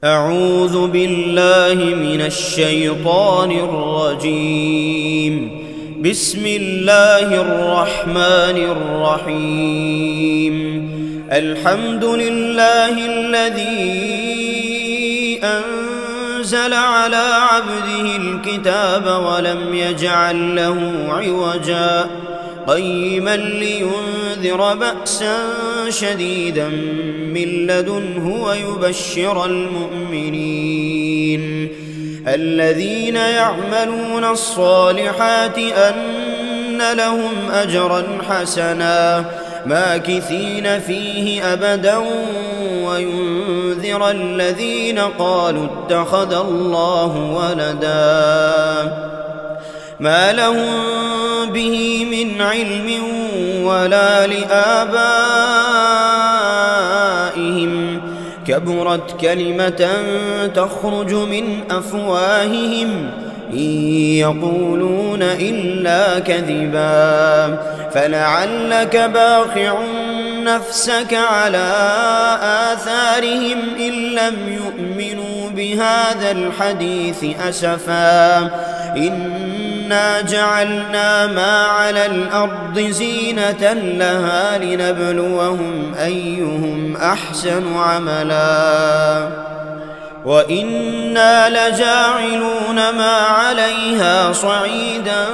أعوذ بالله من الشيطان الرجيم. بسم الله الرحمن الرحيم. الحمد لله الذي أنزل على عبده الكتاب ولم يجعل له عوجا قيما لينذر بأسا شديدا من لدنه ويبشر المؤمنين الذين يعملون الصالحات أن لهم أجرا حسنا ماكثين فيه أبدا وينذر الذين قالوا اتخذ الله ولدا ما لهم به من علم ولا لآبائهم كبرت كلمة تخرج من أفواههم إن يقولون إلا كذبا فلعلك باخع نفسك على آثارهم إن لم يؤمنوا بهذا الحديث أسفا إنا جعلنا ما على الأرض زينة لها لنبلوهم أيهم أحسن عملا وإنا لجاعلون ما عليها صعيدا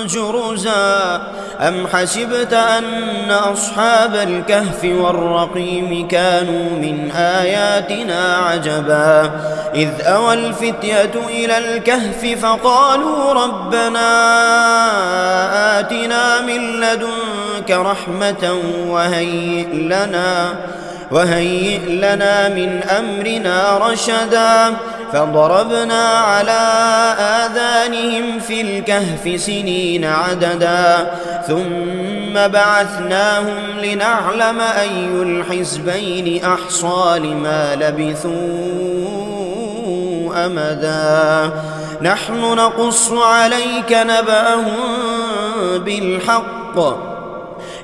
جرزا أم حسبت أن أصحاب الكهف والرقيم كانوا من آياتنا عجبا إذ أوى الفتية إلى الكهف فقالوا ربنا آتنا من لدنك رحمة وهيئ لنا من أمرنا رشدا فضربنا على آذانهم في الكهف سنين عددا ثم بعثناهم لنعلم أي الحزبين أحصى لما لبثوا أمدا نحن نقص عليك نبأهم بالحق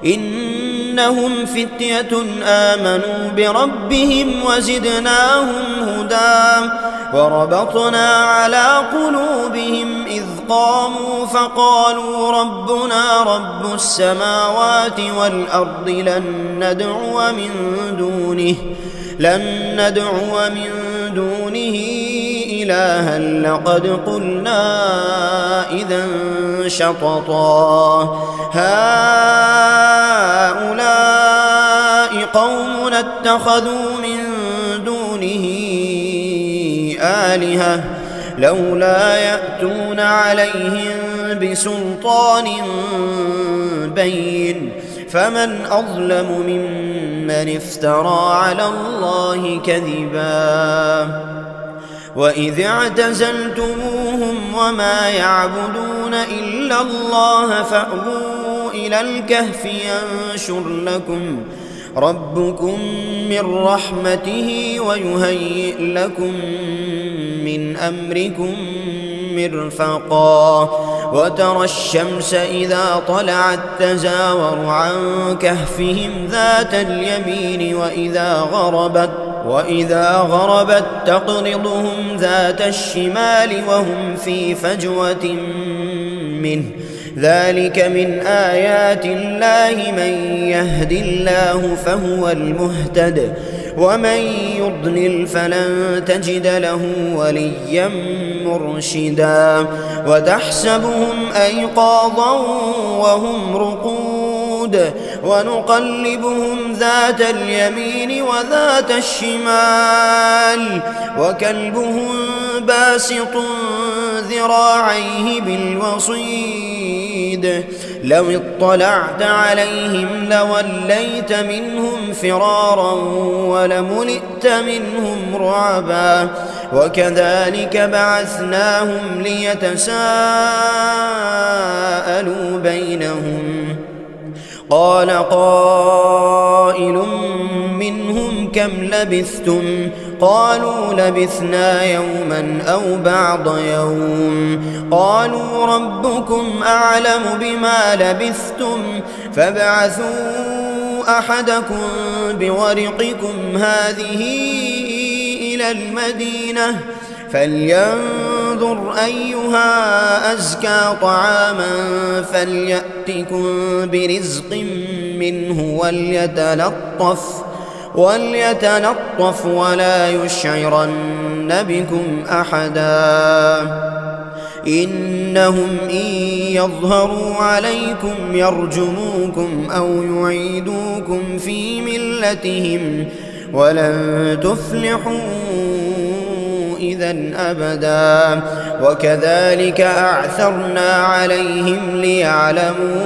إنهم فتية آمنوا بربهم وزدناهم هدى وربطنا على قلوبهم إذ قاموا فقالوا ربنا رب السماوات والأرض لن ندعو من دونه إلها لقد قلنا إذا شططا هؤلاء قوم اتخذوا من دونه آلهة لولا يأتون عليهم بسلطان بين فمن أظلم ممن افترى على الله كذبا وإذ اعتزلتموهم وما يعبدون إلا الله فأووا إلى الكهف ينشر لكم ربكم من رحمته ويهيئ لكم من أمركم مرفقا وترى الشمس إذا طلعت تزاور عن كهفهم ذات اليمين وإذا غربت تقرضهم ذات الشمال وهم في فجوة منه ذلك من آيات الله من يهد الله فهو المهتد ومن يضلل فلن تجد له وليا مرشدا وتحسبهم أيقاظا وهم رقود ونقلبهم ذات اليمين وذات الشمال وكلبهم باسط ذراعيه بالوصيد لو اطلعت عليهم لوليت منهم فرارا ولملئت منهم رعبا وكذلك بعثناهم ليتساءلوا بينهم قال قائل منهم كم لبثتم قالوا لبثنا يوما أو بعض يوم قالوا ربكم أعلم بما لبثتم فابعثوا أحدكم بورقكم هذه إلى المدينة فلينظر أيها أزكى طعاما فليأتكم برزق منه وليتلطف ولا يشعرن بكم أحدا إنهم إن يظهروا عليكم يرجموكم أو يعيدوكم في ملتهم ولن تفلحوا إذا أبدا وكذلك أعثرنا عليهم ليعلموا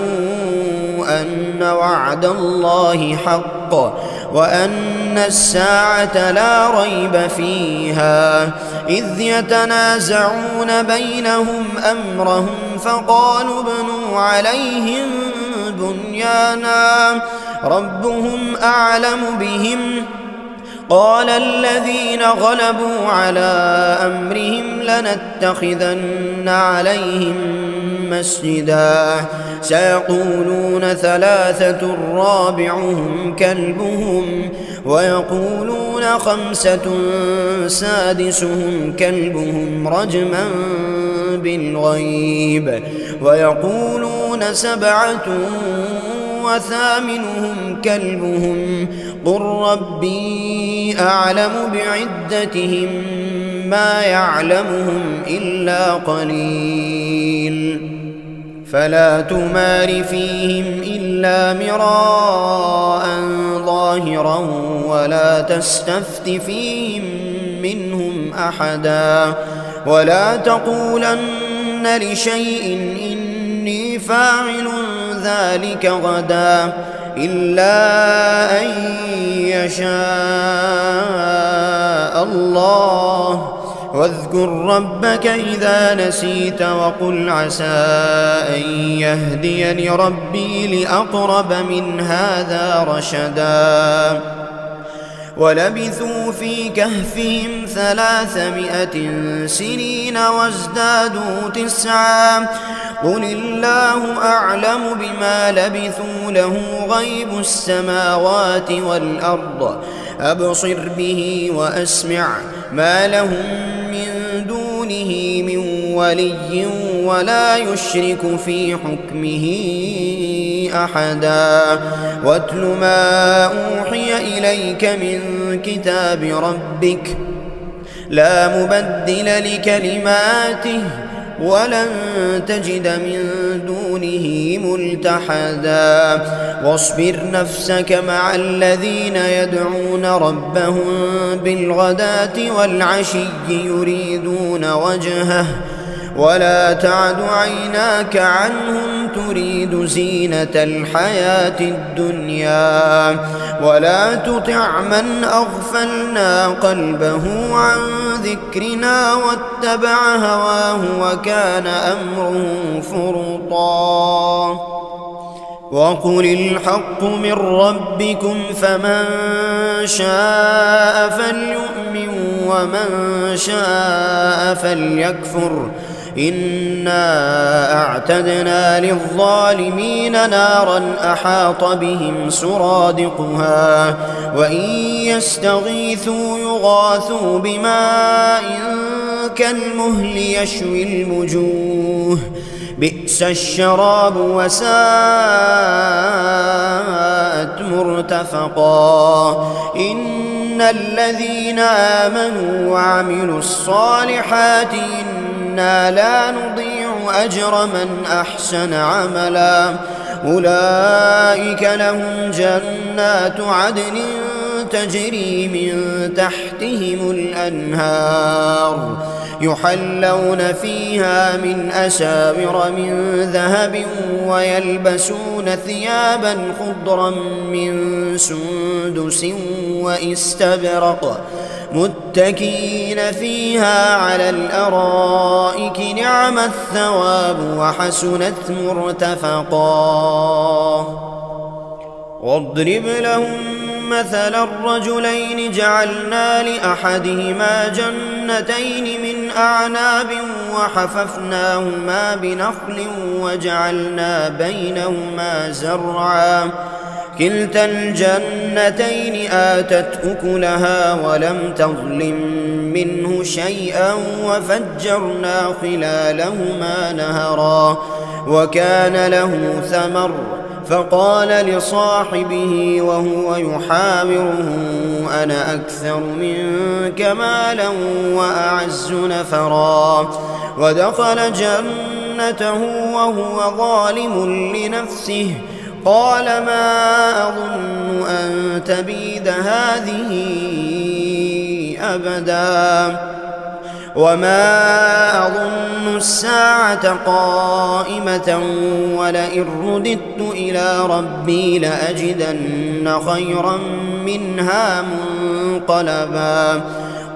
أن وعد الله حق وأن الساعة لا ريب فيها إذ يتنازعون بينهم أمرهم فقالوا ابنوا عليهم بنيانا ربهم أعلم بهم قال الذين غلبوا على أمرهم لنتخذن عليهم مسجدا سيقولون ثلاثة رابعهم كلبهم ويقولون خمسة سادسهم كلبهم رجما بالغيب ويقولون سبعة وثامنهم كلبهم قل ربي أعلم بعدتهم ما يعلمهم إلا قليل فلا تمار فيهم إلا مراء ظاهرا ولا تستفت فيهم منهم أحدا ولا تقولن لشيء إني فاعل ذلك غدا إلا أن يشاء الله واذكر ربك إذا نسيت وقل عسى أن يهديني ربي لأقرب من هذا رشدا ولبثوا في كهفهم 300 سنين وازدادوا 9 قل الله أعلم بما لبثوا له غيب السماوات والأرض أبصر به وأسمع ما لهم من دونه من ولي ولا يشرك في حكمه أحدا واتل ما أوحي إليك من كتاب ربك لا مبدل لكلماته ولن تجد من دونه ملتحدا واصبر نفسك مع الذين يدعون ربهم بالغداة والعشي يريدون وجهه ولا تعد عيناك عنهم تريد زينة الحياة الدنيا ولا تطع من أغفلنا قلبه عن ذكرنا واتبع هواه وكان أمره فرطا وقل الحق من ربكم فمن شاء فليؤمن ومن شاء فليكفر إنا أعتدنا للظالمين نارا أحاط بهم سرادقها وإن يستغيثوا يغاثوا بماء كالمهل يشوي الوجوه بئس الشراب وساءت مرتفقا إن الذين آمنوا وعملوا الصالحات إنا لا نضيع أجر من أحسن عملا أولئك لهم جنات عدن تجري من تحتهم الأنهار يحلون فيها من أساور من ذهب ويلبسون ثيابا خضرا من سندس وإستبرق متكئين فيها على الأرائك نعم الثواب وحسنت مرتفقا واضرب لهم مثل الرجلين جعلنا لأحدهما جنتين من أعناب وحففناهما بنخل وجعلنا بينهما زرعا كلتا الجنتين آتت أكلها ولم تظلم منه شيئا وفجرنا خلالهما نهرا وكان له ثمر فقال لصاحبه وهو يحاوره أنا أكثر منك مالا وأعز نفرا ودخل جنته وهو ظالم لنفسه قال ما أظن أن تبيد هذه أبدا وما أظن الساعة قائمة ولئن رددت إلى ربي لأجدن خيرا منها منقلبا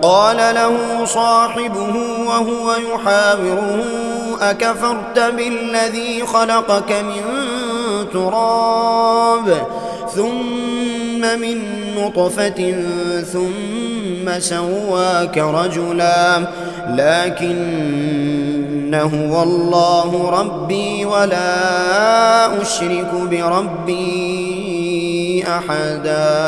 قال له صاحبه وهو يحاوره أكفرت بالذي خلقك من تراب ثم من نطفة ثم سواك رجلا لكن هو الله ربي ولا أشرك بربي أحدا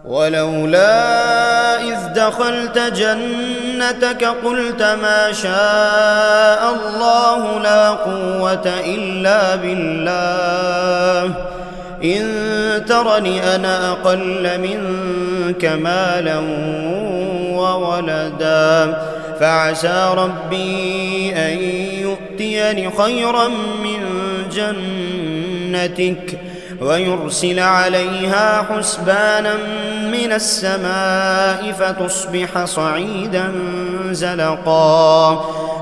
ولولا إذ دخلت جنتك قلت ما شاء الله لا قوة إلا بالله إن ترني أنا أقل منك مالا وولدا فعسى ربي أن يؤتيني خيرا من جنتك ويرسل عليها حسبانا من السماء فتصبح صعيدا زلقا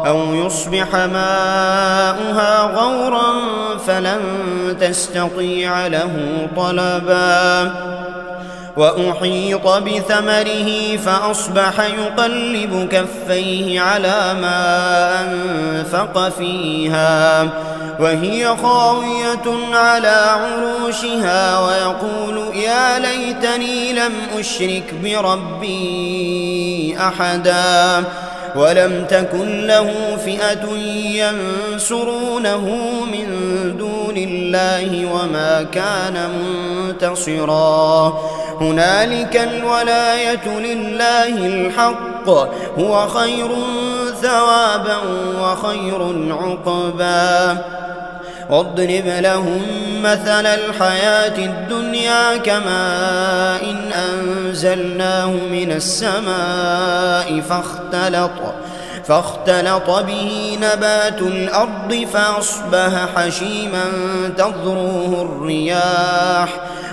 أو يصبح ماؤها غورا فلن تستطيع له طلبا وأحيط بثمره فأصبح يقلب كفيه على ما أنفق فيها وهي خاوية على عروشها ويقول يا ليتني لم أشرك بربي أحدا ولم تكن له فئة ينصرونه من دون الله وما كان منتصرا هنالك الولاية لله الحق هو خير ثوابا وخير عقبا واضرب لهم مثل الحياة الدنيا كماء إن أنزلناه من السماء فاختلط به نبات الأرض فأصبح حشيما تذروه الرياح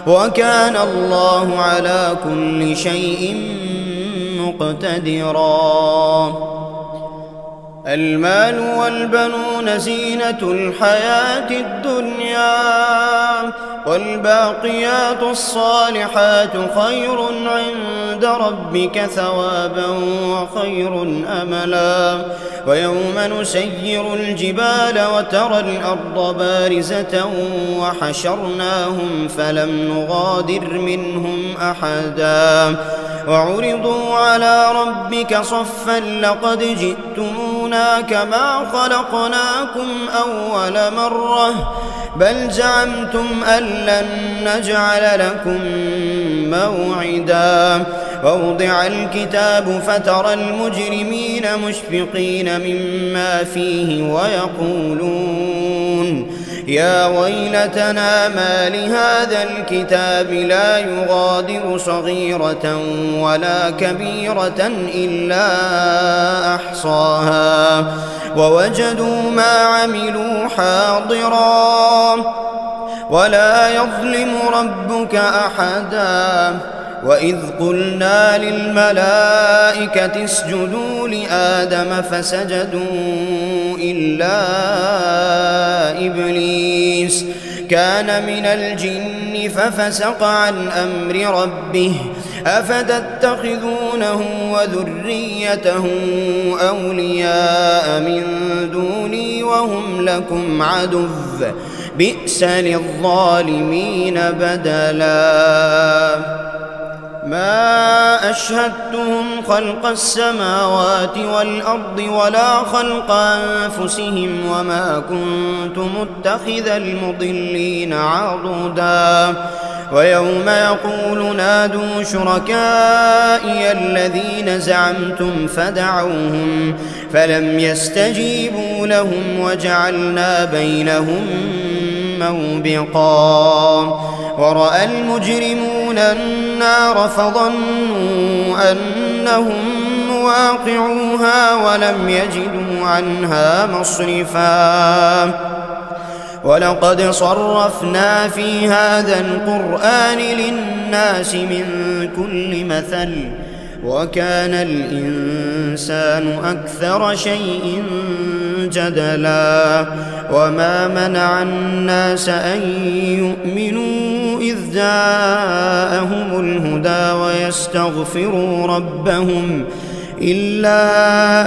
وكان الله على كل شيء مقتدرا المال والبنون زينة الحياة الدنيا والباقيات الصالحات خير عند ربك ثوابا وخير أملا ويوم نسير الجبال وترى الأرض بارزة وحشرناهم فلم نغادر منهم أحدا وعرضوا على ربك صفا لقد جئتمونا كما خلقناكم أول مرة بل زعمتم أن لن نجعل لكم موعدا ووضع الكتاب فترى المجرمين مشفقين مما فيه ويقولون يا ويلتنا ما لهذا الكتاب لا يغادر صغيرة ولا كبيرة إلا أحصاها ووجدوا ما عملوا حاضرا ولا يظلم ربك أحدا وإذ قلنا للملائكة اسجدوا لآدم فسجدوا إلا إبليس كان من الجن ففسق عن أمر ربه أفتتخذونه وذريته أولياء من دوني وهم لكم عدو بئس للظالمين بدلا ما أشهدتهم خلق السماوات والأرض ولا خلق أنفسهم وما كنت متخذ المضلين عضدا ويوم يقول نادوا شركائي الذين زعمتم فدعوهم فلم يستجيبوا لهم وجعلنا بينهم موبقا ورأى المجرمون النار فظنوا أنهم مواقعوها ولم يجدوا عنها مصرفا ولقد صرفنا في هذا القرآن للناس من كل مثل وكان الإنسان أكثر شيء جدلا وما منع الناس أن يؤمنوا إذ جاءهم الهدى ويستغفروا ربهم إلا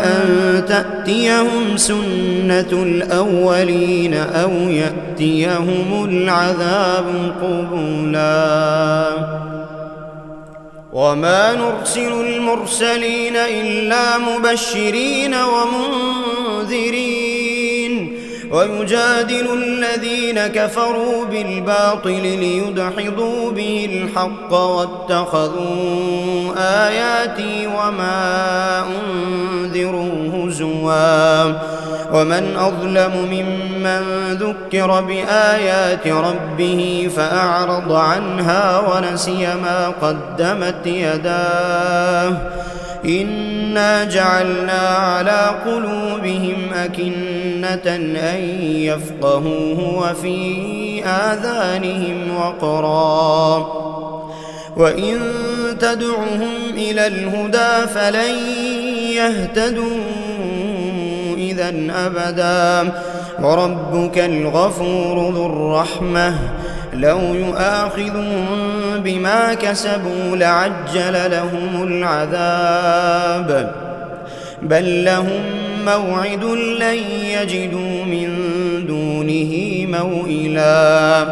أن تأتيهم سنة الأولين أو يأتيهم العذاب قبلا وما نرسل المرسلين إلا مبشرين ومنذرين ويجادل الذين كفروا بالباطل ليدحضوا به الحق واتخذوا آياتي وما أنذروا هزوا ومن أظلم ممن ذكر بآيات ربه فأعرض عنها ونسي ما قدمت يداه إنا جعلنا على قلوبهم أكنة أن يفقهوه وفي آذانهم وقرا وإن تدعهم إلى الهدى فلن يهتدوا إذا أبدا وربك الغفور ذو الرحمة لو يؤاخذهم بما كسبوا لعجل لهم العذاب بل لهم موعد لن يجدوا من دونه موئلا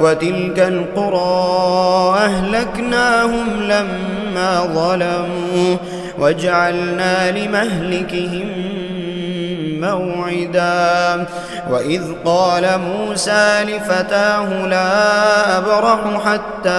وتلك القرى أهلكناهم لما ظلموا وجعلنا لمهلكهم موعدا وإذ قال موسى لفتاه لا أبرح حتى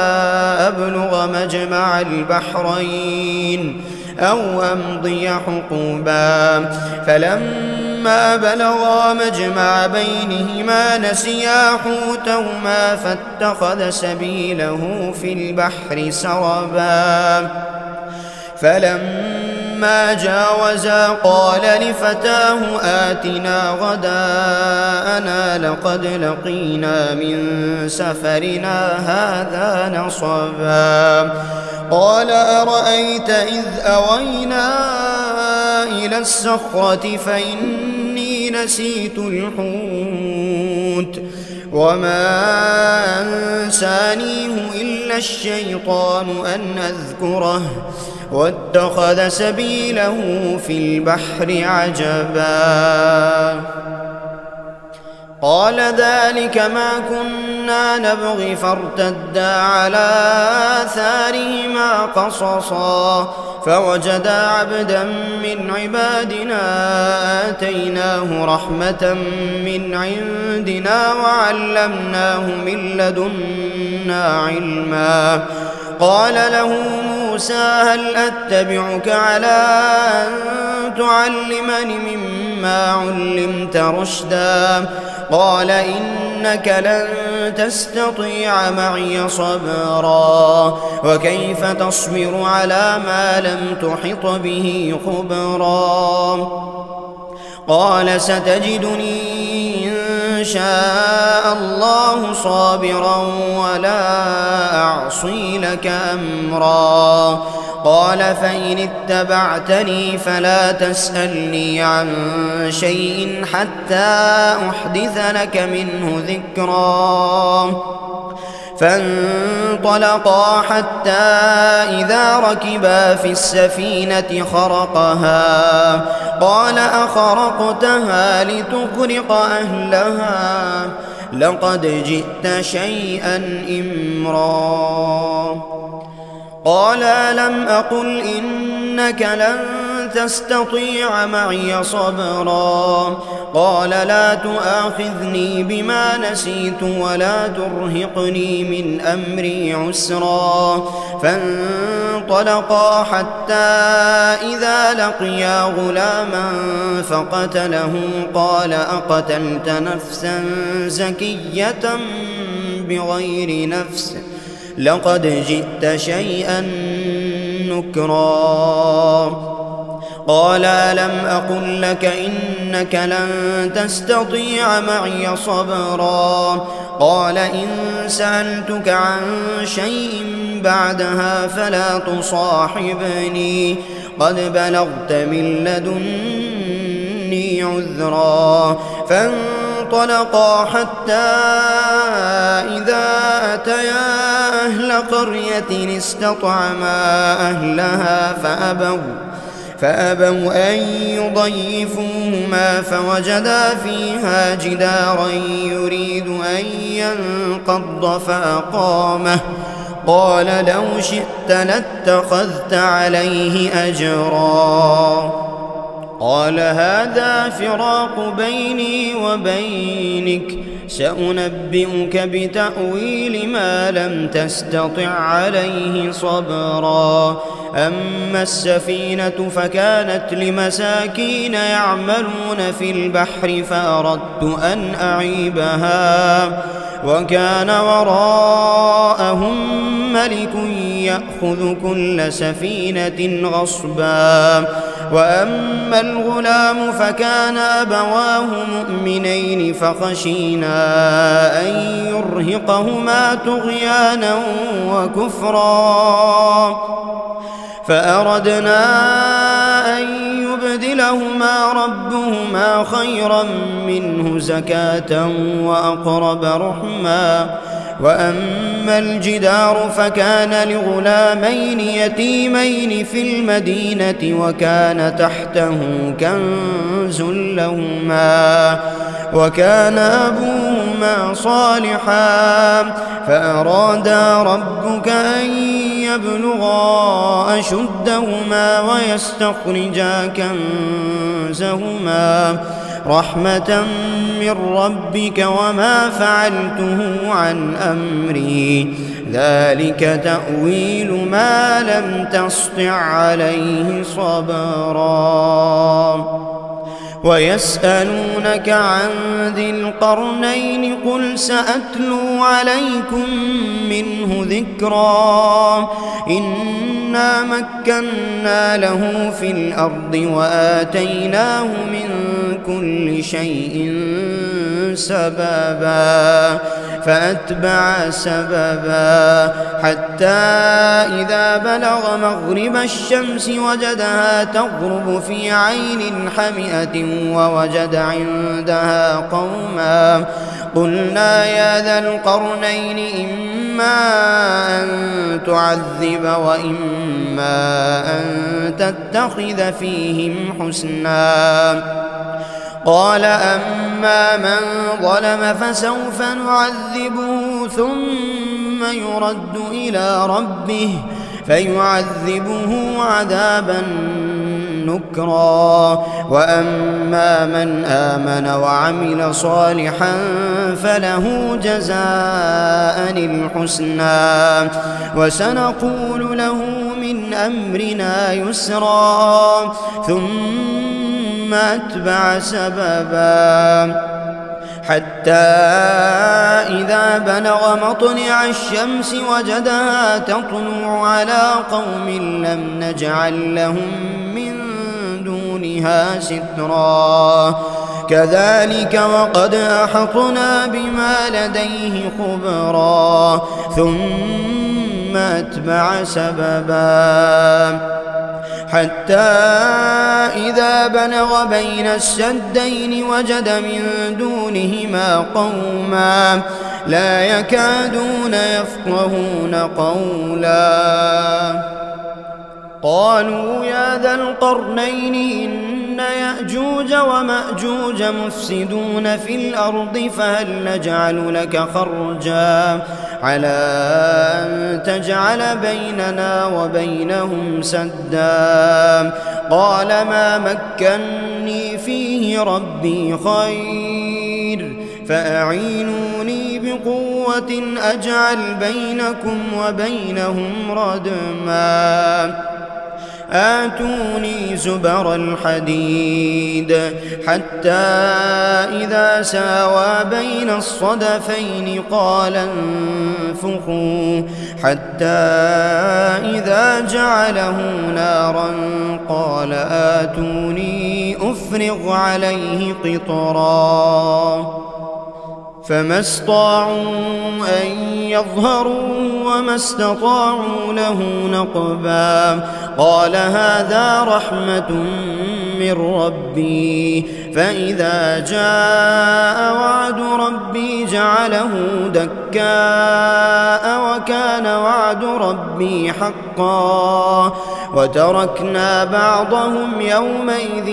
أبلغ مجمع البحرين أو أمضي حقوبا فلما بلغا مجمع بينهما نسيا حوتهما فاتخذ سبيله في البحر سربا فلما جاوزا قال لفتاه آتنا غداءنا لقد لقينا من سفرنا هذا نصبا قال أرأيت إذ أوينا إلى الصخرة فإني نسيت الحوت وما أنسانيه إلا الشيطان أن أذكره واتخذ سبيله في البحر عجبا قال ذلك ما كنا نبغي فارتدا على آثارهما قصصا فوجدا عبدا من عبادنا آتيناه رحمة من عندنا وعلمناه من لدنا علما قال له موسى هل أتبعك على أن تعلمني مما علمت رشدا قال إنك لن تستطيع معي صبرا وكيف تصبر على ما لم تحط به خبرا قال ستجدني إن شاء الله صابرا ولا أعصي لك أمرا قال فإن اتبعتني فلا تسألني عن شيء حتى أحدث لك منه ذكرا فانطلقا حتى إذا ركبا في السفينة خرقها قال أخرقتها لتغرق أهلها لقد جئت شيئا إمرا قال لم أقل إنك لن تستطيع معي صبرا قال لا تؤاخذني بما نسيت ولا ترهقني من أمري عسرا فانطلقا حتى إذا لقيا غلاما فقتله قال أقتلت نفسا زكية بغير نفس لقد جئت شيئا نكرا قال ألم أقل لك إنك لن تستطيع معي صبرا قال إن سألتك عن شيء بعدها فلا تصاحبني قد بلغت من لدني عذرا فانطلقا حتى إذا أتيا أهل قرية استطعما أهلها فأبوا أن يضيفوهما فوجدا فيها جدارا يريد أن ينقض فأقامه قال لو شئت لاتخذت عليه أجرا قال هذا فراق بيني وبينك سأنبئك بتأويل ما لم تستطع عليه صبرا أما السفينة فكانت لمساكين يعملون في البحر فأردت أن أعيبها وكان وراءهم ملك يأخذ كل سفينة غصبا وأما الغلام فكان أبواه مؤمنين فخشينا أن يرهقهما طغيانا وكفرا فأردنا أن يبدلهما ربهما خيرا منه زكاة وأقرب رحما وأما الجدار فكان لغلامين يتيمين في المدينة وكان تحته كنز لهما وكان أبوهما صالحا فأرادا ربك أن يبلغا أشدهما ويستخرجا كنزهما رحمة من ربك وما فعلته عن أمري ذلك تأويل ما لم تسطع عليه صبرا ويسألونك عن ذي القرنين قل سأتلو عليكم منه ذكرا إنا مكنا له في الأرض وآتيناه من كل شيء سببا فأتبع سببا حتى إذا بلغ مغرب الشمس وجدها تغرب في عين حمئة ووجد عندها قوما قلنا يا ذا القرنين إما أن تعذب وإما أن تتخذ فيهم حسنا قال أما من ظلم فسوف نعذبه ثم يرد إلى ربه فيعذبه عذابا نكرا وأما من آمن وعمل صالحا فله جزاء الحسنى وسنقول له من أمرنا يسرا ثم أتبع سببا حتى إذا بلغ مطلع الشمس وجدها تطلع على قوم لم نجعل لهم من دونها سترا كذلك وقد أحطنا بما لديه خبرا ثم أتبع سببا حتى إذا بلغ بين السدين وجد من دونهما قوما لا يكادون يفقهون قولا قالوا يا ذا القرنين إن يأجوج ومأجوج مفسدون في الأرض فهل نجعل لك خرجا على أن تجعل بيننا وبينهم سدا. قال ما مكني فيه ربي خير فأعينوني بقوة أجعل بينكم وبينهم ردما. آتوني زبر الحديد حتى إذا ساوى بين الصدفين قال انفخوا حتى إذا جعله نارا قال آتوني أفرغ عليه قطرا. فما استطاعوا أن يظهروا وما استطاعوا له نقبا. قال هذا رحمة من ربي فإذا جاء وعد ربي جعله دكاء وكان وعد ربي حقا. وتركنا بعضهم يومئذ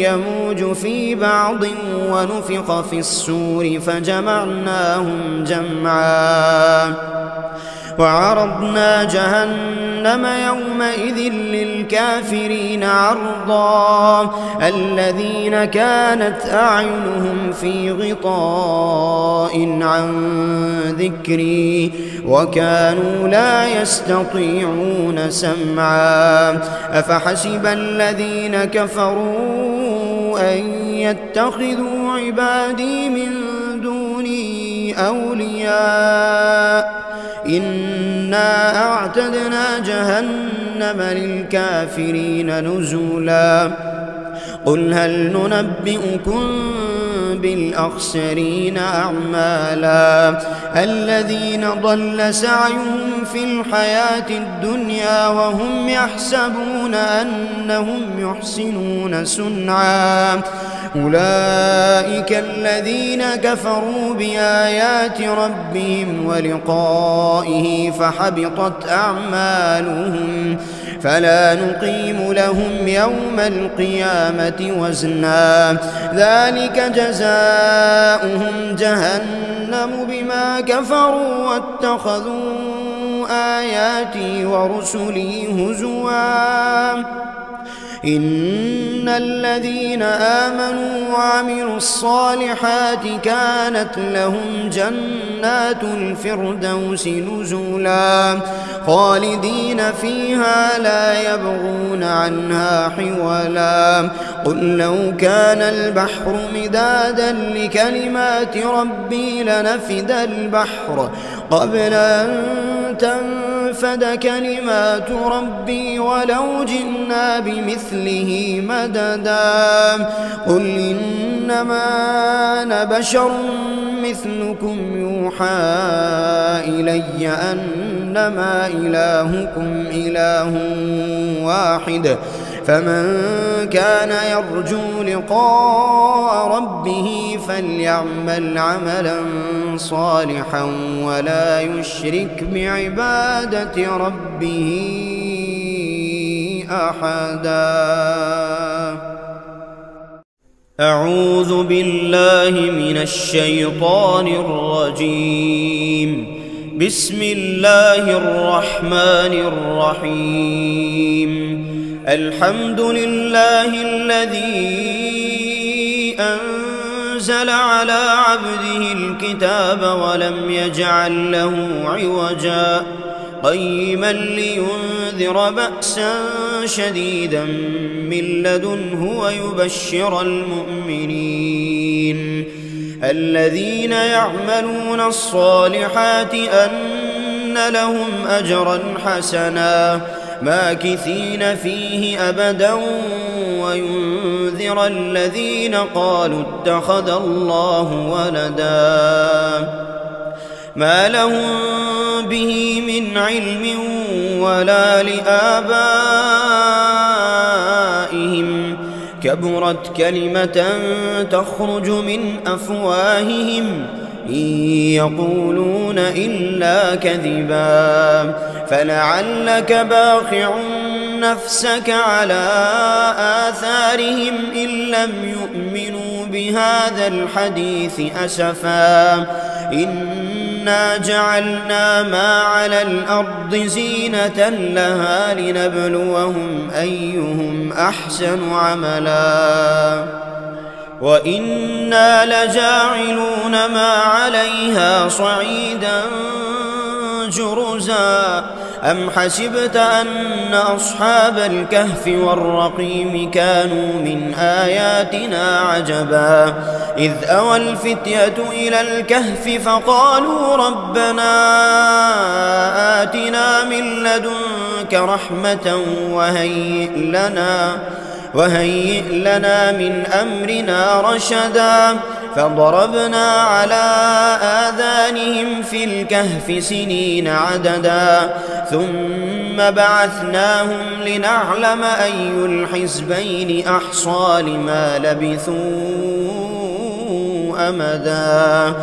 يموج في بعض ونفخ في السور فجمعناهم جمعا. وعرضنا جهنم يومئذ للكافرين عرضا. الذين كانت أعينهم في غطاء عن ذكري وكانوا لا يستطيعون سمعا. أفحسب الذين كفروا أن يتخذوا عبادي من دوني أولياء إنا أعتدنا جهنم للكافرين نزلا. قل هل ننبئكم بالأخسرين أعمالا الذين ضل سعيهم في الحياة الدنيا وهم يحسبون أنهم يحسنون صنعا. أولئك الذين كفروا بآيات ربهم ولقائه فحبطت أعمالهم فلا نقيم لهم يوم القيامة وزنا. ذلك جزاؤهم جهنم بما كفروا واتخذوا آياتي ورسلي هزوا. إن الذين آمنوا وعملوا الصالحات كانت لهم جنات الفردوس نزلا خالدين فيها لا يبغون عنها حولا. قل لو كان البحر مدادا لكلمات ربي لنفد البحر قبل أن تنفد كلمات ربي ولو جئنا بمثله مددا. قل إنما أنا بشر مثلكم يوحى إلي أنما إلهكم إله واحد فمن كان يرجو لقاء ربه فليعمل عملا صالحا ولا يشرك بعبادة ربه أحدا. أعوذ بالله من الشيطان الرجيم. بسم الله الرحمن الرحيم. الحمد لله الذي أنزل على عبده الكتاب ولم يجعل له عوجا قيما لينذر بأسا شديدا من لدنه ويبشر المؤمنين الذين يعملون الصالحات أن لهم أجرا حسنا ماكثين فيه أبدا وينذر الذين قالوا اتخذ الله ولدا ما لهم به من علم ولا لآبائهم كبرت كلمة تخرج من أفواههم إن يقولون إلا كذبا فلعلك باخع نفسك على آثارهم إن لم يؤمنوا بهذا الحديث أسفا إنا جعلنا ما على الأرض زينة لها لنبلوهم أيهم أحسن عملا وإنا لجاعلون ما عليها صعيدا جرزا أم حسبت أن أصحاب الكهف والرقيم كانوا من آياتنا عجبا إذ أوى الفتية إلى الكهف فقالوا ربنا آتنا من لدنك رحمة وهيئ لنا من أمرنا رشدا فضربنا على آذانهم في الكهف سنين عددا ثم بعثناهم لنعلم أي الحزبين أحصى لما لبثوا أمدا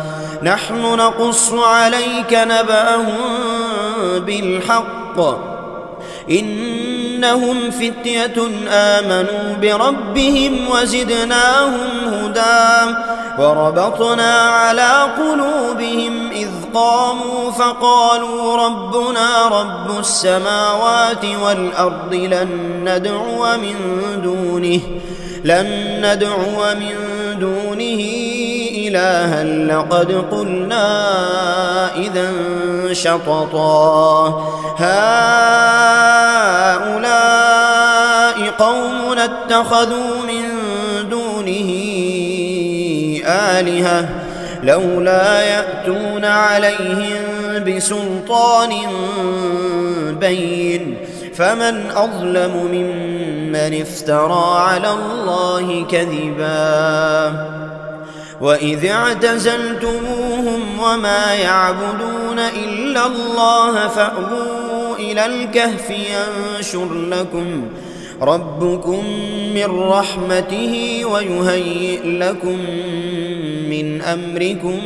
نحن نقص عليك نبأهم بالحق إنهم فتية آمنوا بربهم وزدناهم هدى وربطنا على قلوبهم إذ قاموا فقالوا ربنا رب السماوات والأرض لن ندعو من دونه إلها لقد قلنا إذا شططا هؤلاء قوم اتخذوا من دونه آلهة لولا يأتون عليهم بسلطان بين فمن أظلم ممن افترى على الله كذبا وإذ اعتزلتموهم وما يعبدون إلا الله فأووا إلى الكهف ينشر لكم ربكم من رحمته ويهيئ لكم من أمركم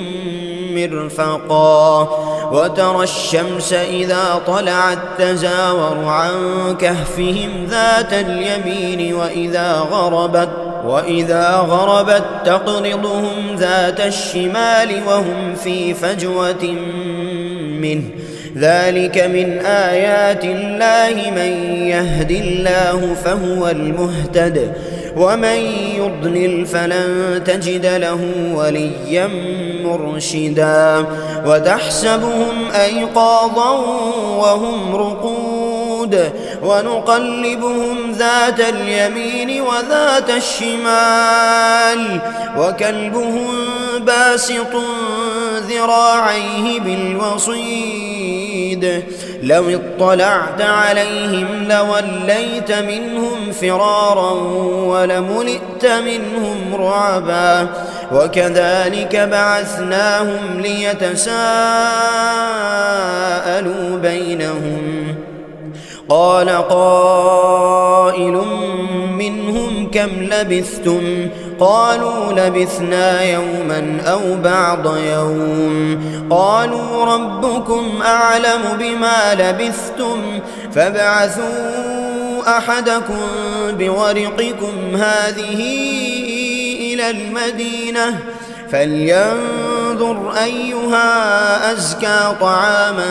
مرفقا وترى الشمس إذا طلعت تزاور عن كهفهم ذات اليمين وإذا غربت تقرضهم ذات الشمال وهم في فجوة منه ذلك من آيات الله من يهد الله فهو المهتد ومن يضلل فلن تجد له وليا مرشدا وتحسبهم أيقاظا وهم رقود ونقلبهم ذات اليمين وذات الشمال وكلبهم باسط ذراعيه بالوصيد لو اطلعت عليهم لوليت منهم فرارا ولملئت منهم رعبا وكذلك بعثناهم ليتساءلوا بينهم قال قائل منهم كم لبثتم قالوا لبثنا يوما أو بعض يوم قالوا ربكم أعلم بما لبثتم فابعثوا أحدكم بورقكم هذه إلى المدينة فلينظر أيها أزكى طعاما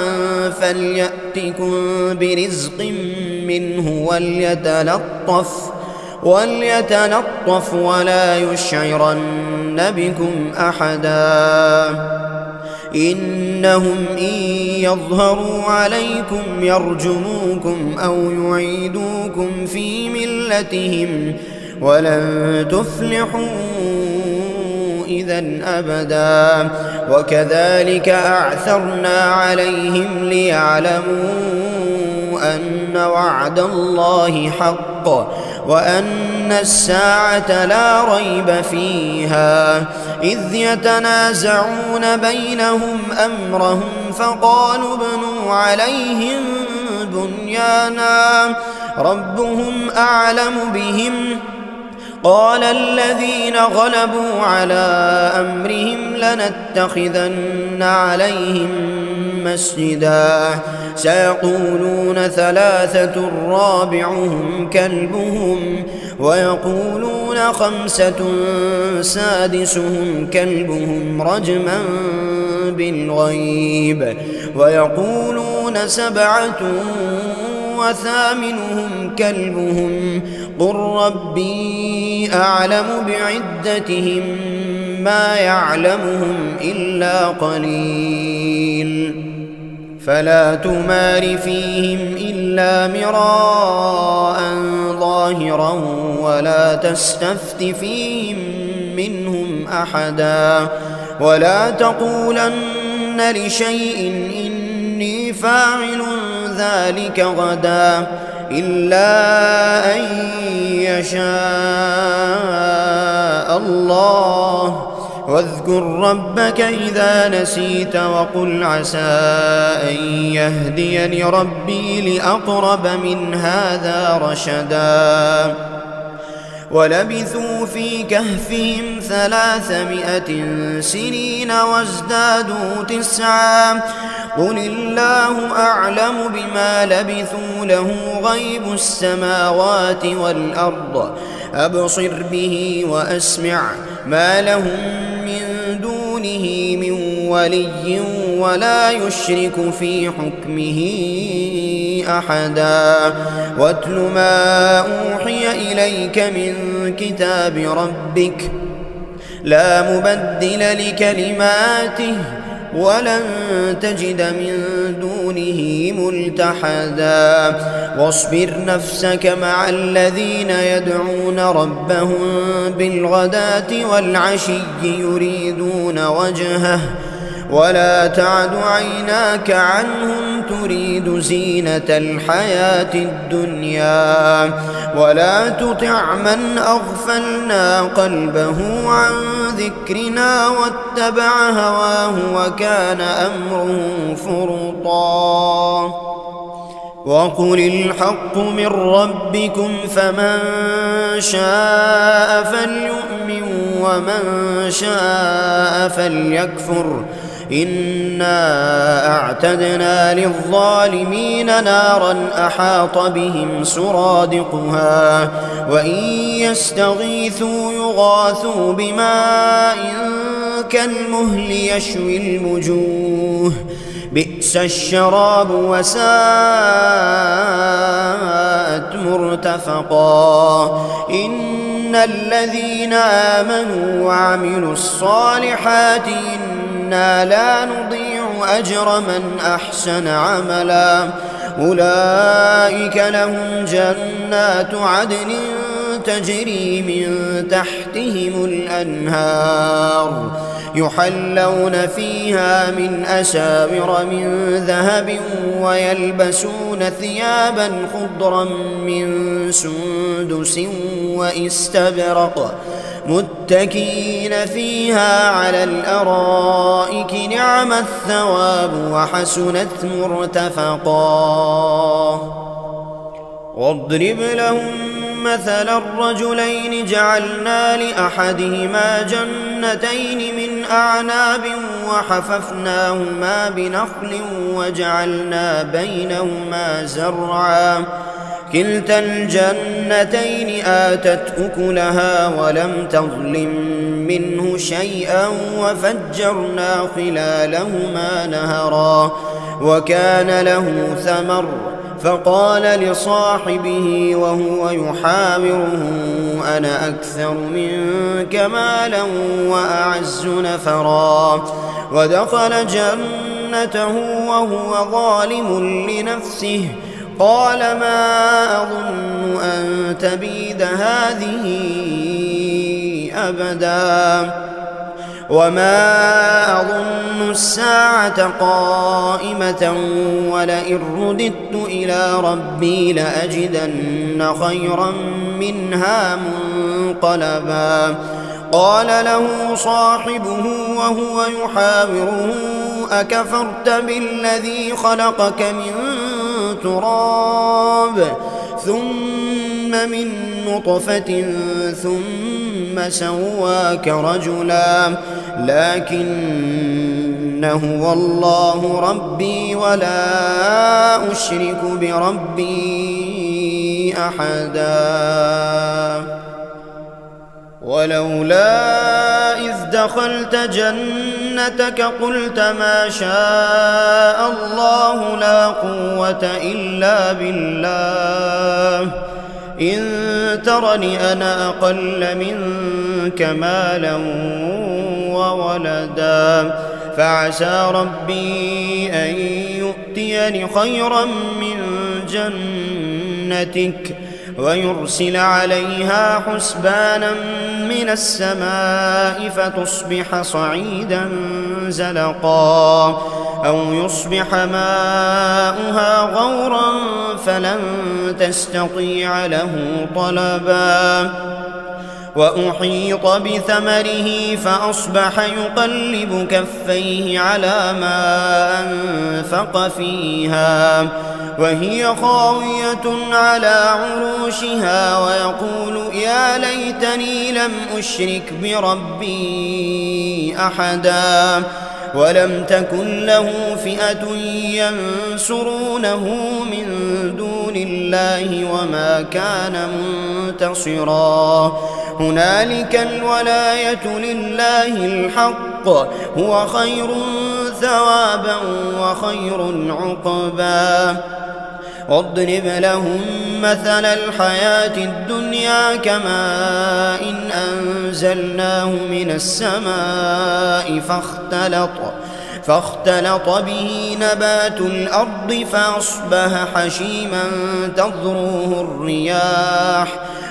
فليأتكم برزق منه وليتلطف ولا يشعرن بكم أحدا إنهم إن يظهروا عليكم يرجموكم أو يعيدوكم في ملتهم ولن تفلحوا إذا أبدا وكذلك أعثرنا عليهم ليعلموا أن وعد الله حق وأن الساعة لا ريب فيها إذ يتنازعون بينهم أمرهم فقالوا ابنوا عليهم بنيانا ربهم أعلم بهم قال الذين غلبوا على أمرهم لنتخذن عليهم مسجدا سيقولون ثلاثة رابعهم كلبهم ويقولون خمسة سادسهم كلبهم رجما بالغيب ويقولون سبعة وثامنهم كلبهم قل ربي أعلم بعدتهم ما يعلمهم إلا قليل فلا تمار فيهم إلا مراء ظاهرا ولا تستفت فيهم منهم أحدا ولا تقولن لشيء إني فاعل ذلك غدا إلا أن يشاء الله واذكر ربك إذا نسيت وقل عسى أن يهديني ربي لأقرب من هذا رشدا ولبثوا في كهفهم 300 سنين وازدادوا 9 قل الله أعلم بما لبثوا له غيب السماوات والأرض أبصر به وأسمع ما لهم من دونه من ولي ولا يشرك في حكمه أحدا واتل ما أوحي إليك من كتاب ربك لا مبدل لكلماته ولن تجد من دونه ملتحدا واصبر نفسك مع الذين يدعون ربهم بالغداة والعشي يريدون وجهه ولا تعد عيناك عنهم تريد زينة الحياة الدنيا ولا تطع من أغفلنا قلبه عن ذكرنا واتبع هواه وكان أمره فرطا وقل الحق من ربكم فمن شاء فليؤمن ومن شاء فليكفر إنا أعتدنا للظالمين نارا أحاط بهم سرادقها وإن يستغيثوا يغاثوا بماء كالمهل يشوي الوجوه بئس الشراب وساءت مرتفقا إن الذين آمنوا وعملوا الصالحات إنا لا نضيع أجر من أحسن عملا أولئك لهم جنات عدن تجري من تحتهم الأنهار يحلون فيها من أساور من ذهب ويلبسون ثيابا خضرا من سندس وإستبرق متكئين فيها على الأرائك نعم الثواب وحسنت مرتفقا واضرب لهم مثل الرجلين جعلنا لأحدهما جنتين من أعناب وحففناهما بنخل وجعلنا بينهما زرعا كلتا الجنتين آتت أكلها ولم تظلم منه شيئا وفجرنا خلالهما نهرا وكان له ثمر فقال لصاحبه وهو يحاوره أنا أكثر منك مالا وأعز نفرا ودخل جنته وهو ظالم لنفسه قال ما أظن أن تبيد هذه أبدا وما أظن الساعة قائمة ولئن رددت إلى ربي لأجدن خيرا منها منقلبا قال له صاحبه وهو يحاوره أكفرت بالذي خلقك من تراب ثم من نطفة ثم سواك رجلا لكن هو الله ربي ولا أشرك بربي أحدا ولولا إذ دخلت جنتك قلت ما شاء الله لا قوة إلا بالله إن ترني أنا أقل منك مالا وولدا فعسى ربي أن يؤتيني خيرا من جنتك ويرسل عليها حسبانا من السماء فتصبح صعيدا زلقا أو يصبح ماؤها غورا فلن تستطيع له طلبا وأحيط بثمره فأصبح يقلب كفيه على ما أنفق فيها وهي خاوية على عروشها ويقول يا ليتني لم أشرك بربي أحدا ولم تكن له فئة ينصرونه من دون الله وما كان منتصرا هنالك الولاية لله الحق هو خير ثوابا وخير عقبا واضرب لهم مثل الحياة الدنيا كماء إن أنزلناه من السماء فاختلط به نبات الأرض فأصبح حشيما تذروه الرياح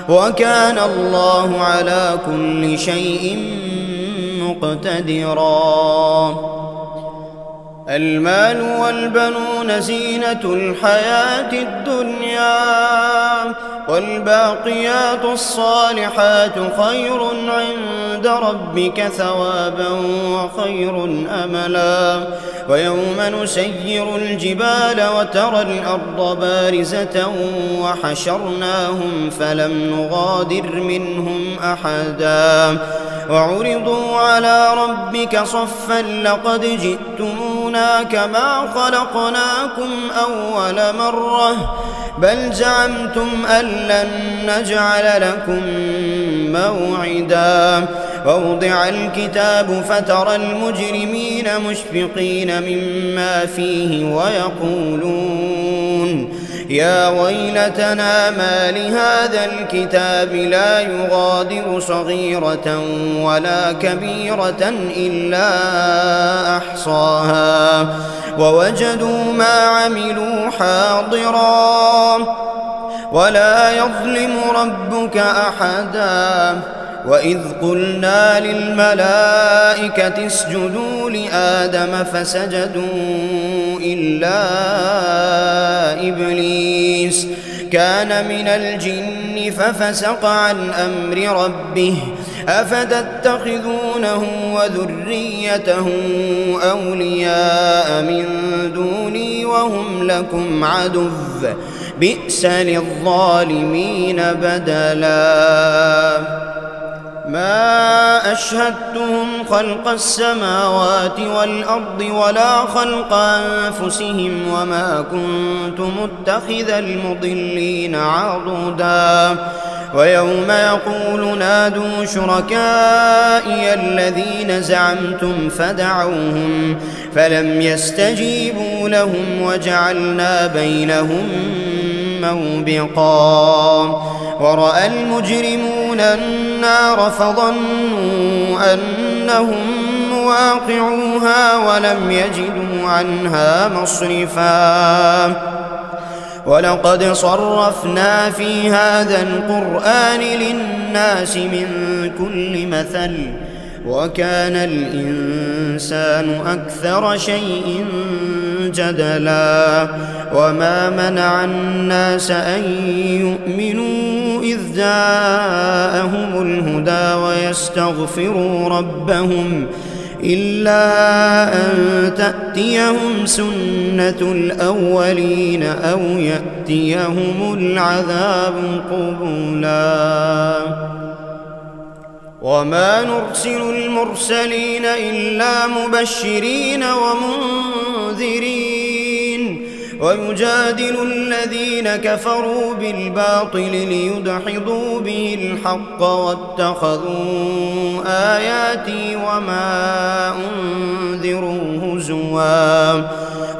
وكان الله على كل شيء مقتدرا المال والبنون زينة الحياة الدنيا والباقيات الصالحات خير عند ربك ثوابا وخير أملا ويوم نسير الجبال وترى الأرض بارزة وحشرناهم فلم نغادر منهم أحدا وعرضوا على ربك صفا لقد جئتمونا كما خلقناكم أول مرة بل زعمتم أن لن نجعل لكم موعدا ووضع الكتاب فترى المجرمين مشفقين مما فيه ويقولون يا ويلتنا ما لهذا الكتاب لا يغادر صغيرة ولا كبيرة إلا أحصاها ووجدوا ما عملوا حاضرا ولا يظلم ربك أحدا وإذ قلنا للملائكة اسجدوا لآدم فسجدوا إلا إبليس كان من الجن ففسق عن أمر ربه أفتتخذونه وذريته أولياء من دوني وهم لكم عدو بئس للظالمين بدلا ما أشهدتهم خلق السماوات والأرض ولا خلق أنفسهم وما كنت متخذ المضلين عضدا ويوم يقول نادوا شركائي الذين زعمتم فدعوهم فلم يستجيبوا لهم وجعلنا بينهم موبقا ورأى المجرمون النار فظنوا أنهم مواقعوها ولم يجدوا عنها مصرفا ولقد صرفنا في هذا القرآن للناس من كل مثل وكان الإنسان أكثر شيء جدلا وما منع الناس أن يؤمنوا إذ جاءهم الهدى ويستغفروا ربهم إلا أن تأتيهم سنة الأولين أو يأتيهم العذاب قبلا وما نرسل المرسلين إلا مبشرين ومنذرين ويجادل الذين كفروا بالباطل ليدحضوا به الحق واتخذوا آياتي وما أنذروا هزوا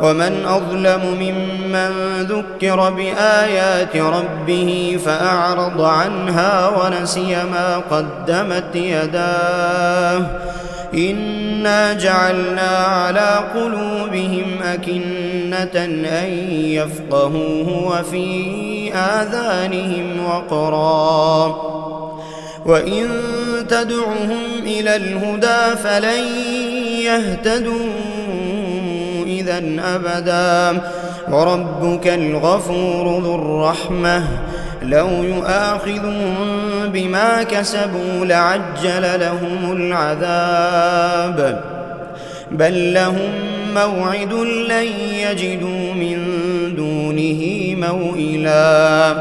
ومن أظلم ممن ذكر بآيات ربه فأعرض عنها ونسي ما قدمت يداه إنا جعلنا على قلوبهم أكنة أن يفقهوه وفي آذانهم وقرا وإن تدعهم إلى الهدى فلن يهتدوا إذا أبدا وربك الغفور ذو الرحمة لو يؤاخذهم بما كسبوا لعجل لهم العذاب بل لهم موعد لن يجدوا من دونه موئلا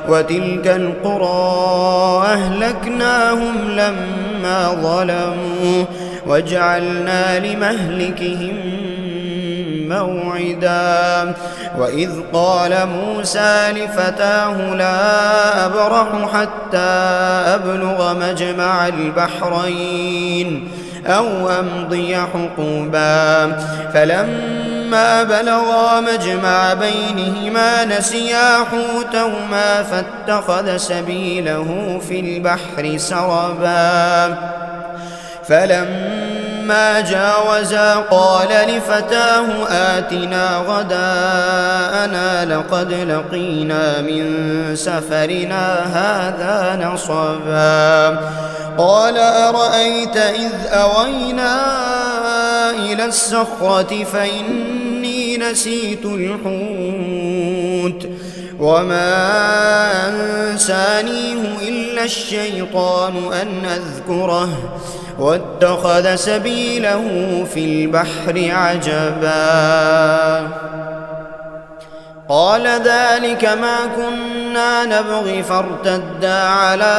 وتلك القرى أهلكناهم لما ظلموا وجعلنا لمهلكهم موعدا وإذ قال موسى لفتاه لا أبرح حتى أبلغ مجمع البحرين أو أمضي حقوبا فلما بلغا مجمع بينهما نسيا حوتهما فاتخذ سبيله في البحر سربا فلما جاوزا قال لفتاه آتنا غداءنا لقد لقينا من سفرنا هذا نصبا قال أرأيت إذ أوينا إلى الصخرة فإني نسيت الحوت وما أنسانيه إلا الشيطان أن أذكره واتخذ سبيله في البحر عجبا قال ذلك ما كنا نبغي فارتدا على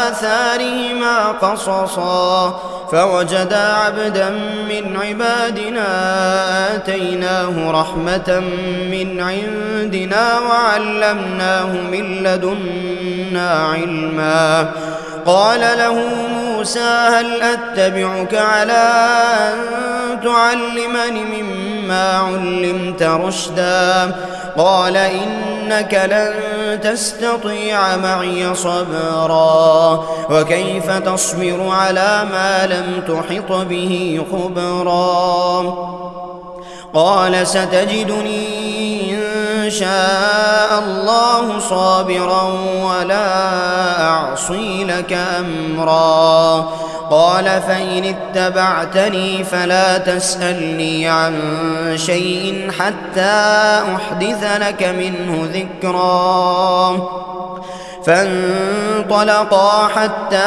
آثارهما قصصا فوجدا عبدا من عبادنا آتيناه رحمة من عندنا وعلمناه من لدنا علما قال له موسى هل أتبعك على أن تعلمني مما علمت رشدا قال إنك لن تستطيع معي صبرا وكيف تصبر على ما لم تحط به خبرا قال ستجدني إن شاء الله صابرا ولا أعصي لك أمرا قال فإن اتبعتني فلا تسألني عن شيء حتى أحدث لك منه ذكرا فانطلقا حتى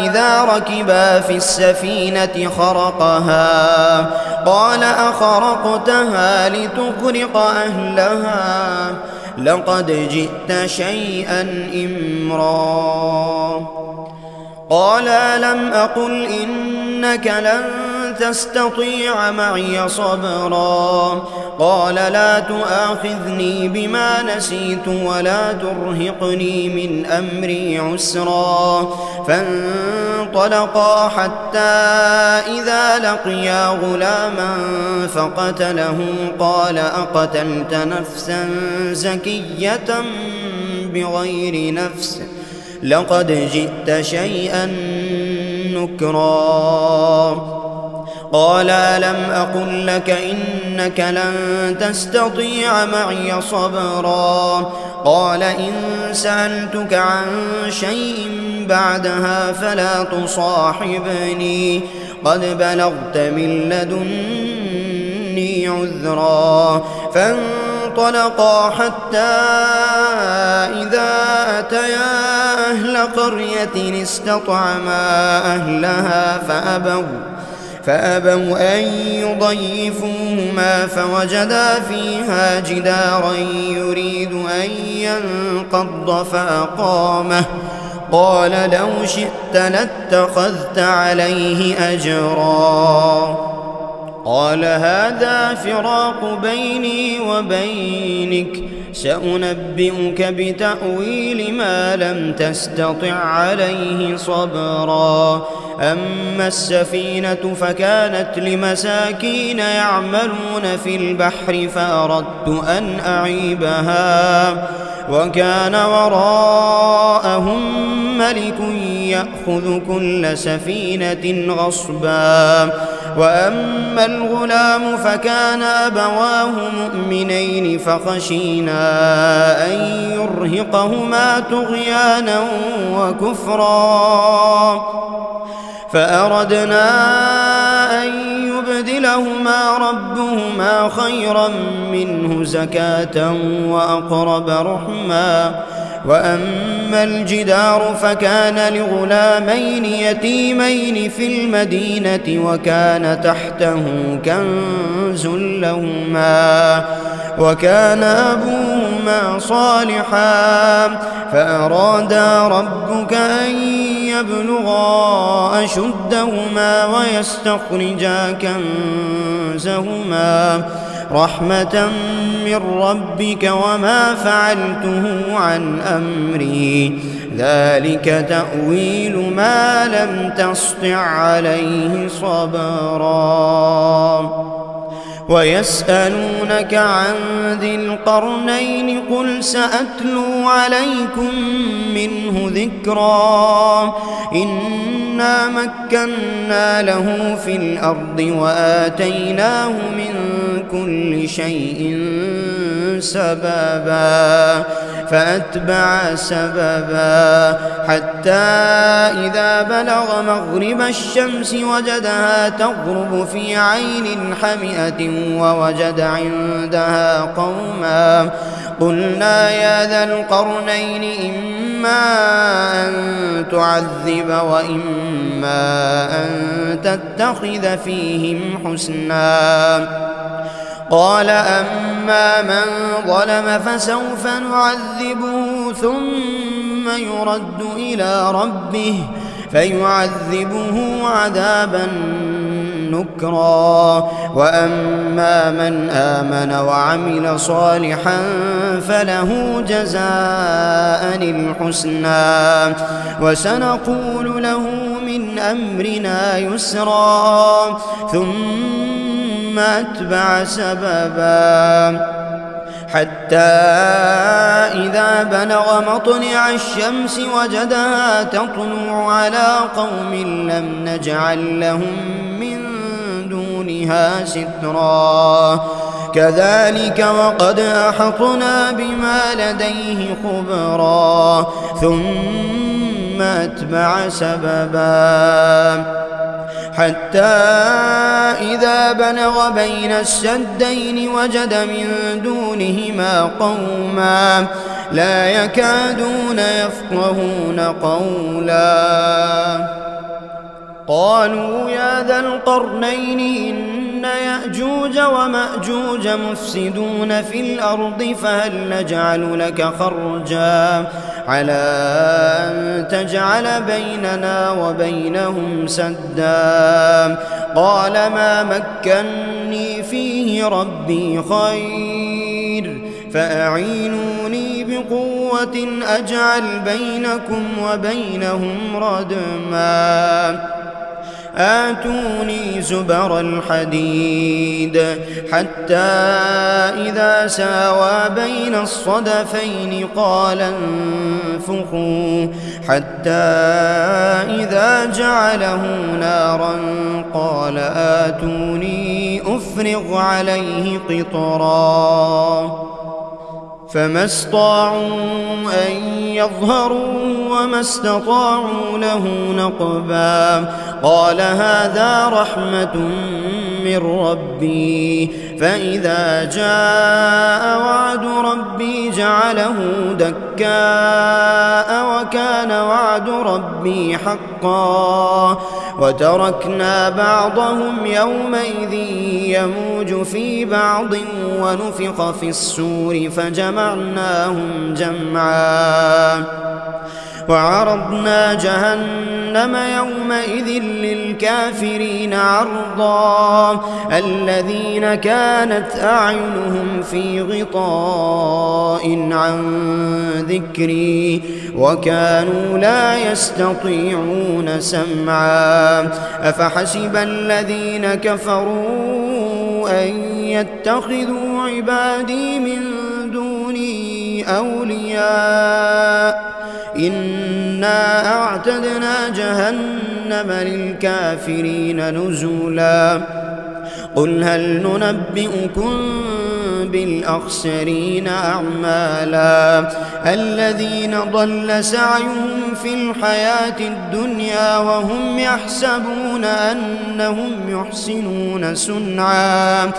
إذا ركبا في السفينة خرقها قال أخرقتها لتغرق أهلها لقد جئت شيئا إمرا قال لم أقل إنك لن تستطيع معي صبرا قال لا تؤاخذني بما نسيت ولا ترهقني من أمري عسرا فانطلقا حتى إذا لقيا غلاما فقتله قال أقتلت نفسا زكية بغير نفس لقد جئت شيئا نكرا قال ألم أقل لك إنك لن تستطيع معي صبرا قال إن سألتك عن شيء بعدها فلا تصاحبني قد بلغت من لدني عذرا فانطلقا حتى إذا أتيا أهل قرية استطعما أهلها فأبوا أن يضيفوهما فوجدا فيها جدارا يريد أن ينقض فأقامه قال لو شئت لاتخذت عليه أجرا قال هذا فراق بيني وبينك سأنبئك بتأويل ما لم تستطع عليه صبرا أما السفينة فكانت لمساكين يعملون في البحر فأردت أن أعيبها وكان وراءهم ملك يأخذ كل سفينة غصبا وأما الغلام فكان أبواه مؤمنين فخشينا أن يرهقهما طغيانا وكفرا فأردنا أن يبدلهما ربهما خيرا منه زكاة وأقرب رحما وأما الجدار فكان لغلامين يتيمين في المدينة وكان تحته كنز لهما وكان أبوهما صالحا فأرادا ربك أن يبلغا أشدهما ويستخرجا كنزهما رحمة من ربك وما فعلته عن أمري ذلك تأويل ما لم تسطع عليه صبرا ويسألونك عن ذي القرنين قل سأتلو عليكم منه ذكرا إنا مكنا له في الأرض وآتيناه من كل شيء سببا فأتبع سببا حتى إذا بلغ مغرب الشمس وجدها تغرب في عين حمئة ووجد عندها قوما قلنا يا ذا القرنين إما أن تعذب وإما أن تتخذ فيهم حسنا قال أما من ظلم فسوف نعذبه ثم يرد إلى ربه فيعذبه عذابا نكرا وأما من آمن وعمل صالحا فله جزاء الحسنى وسنقول له من أمرنا يسرا ثم أتبع سببا حتى إذا بلغ مطلع الشمس وجدها تطلع على قوم لم نجعل لهم من دونها سترا كذلك وقد أحطنا بما لديه خبرا ثم أتبع سببا حتى إذا بلغ بين السدين وجد من دونهما قوما لا يكادون يفقهون قولا قالوا يا ذا القرنين إن يأجوج ومأجوج مفسدون في الأرض فهل نجعل لك خرجا على أن تجعل بيننا وبينهم سدا قال ما مكني فيه ربي خير فأعينوني بقوة أجعل بينكم وبينهم ردما آتوني زبر الحديد حتى إذا ساوى بين الصدفين قال انفخوا حتى إذا جعله نارا قال آتوني أفرغ عليه قطرا فما استطاعوا أن يظهروا وما استطاعوا له نقبا قال هذا رحمة من ربي فإذا جاء وعد ربي جعله دكاء وكان وعد ربي حقا وتركنا بعضهم يومئذ يموج في بعض ونفخ في الصور فجمعناهم جمعا وعرضنا جهنم يومئذ للكافرين عرضا الذين كانت أعينهم في غطاء عن ذكري وكانوا لا يستطيعون سمعا أفحسب الذين كفروا أن يتخذوا عبادي من دوني أولياء إنا أعتدنا جهنم للكافرين نزلا قل هل ننبئكم بالأخسرين أعمالا الذين ضل سعيهم في الحياة الدنيا وهم يحسبون أنهم يحسنون صنعا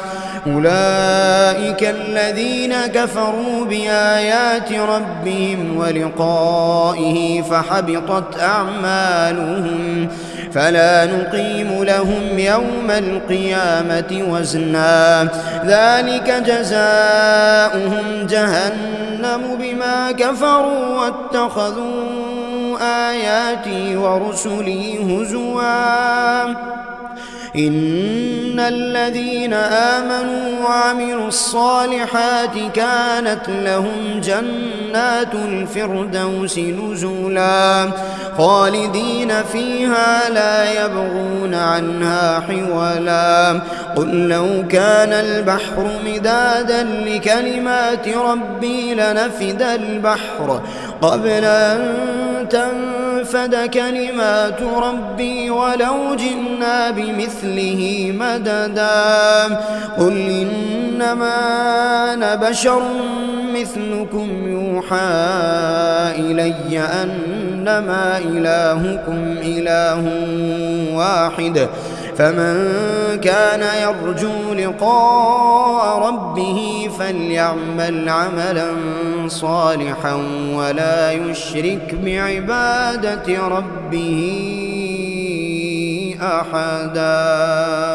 أولئك الذين كفروا بآيات ربهم ولقائه فحبطت أعمالهم فلا نقيم لهم يوم القيامة وزنا ذلك جزاؤهم جهنم بما كفروا واتخذوا آياتي ورسلي هزوا إن الذين آمنوا وعملوا الصالحات كانت لهم جنات الفردوس نزلا خالدين فيها لا يبغون عنها حولا قل لو كان البحر مدادا لكلمات ربي لنفد البحر قبل أن تنفد كلمات ربي ولو جئنا بمثله مددا قل إنما أنا بشر مثلكم يوحى إلي أنما إلهكم إله واحد فمن كان يرجو لقاء ربه فليعمل عملا صالحا ولا يشرك بعبادة ربه أحدا.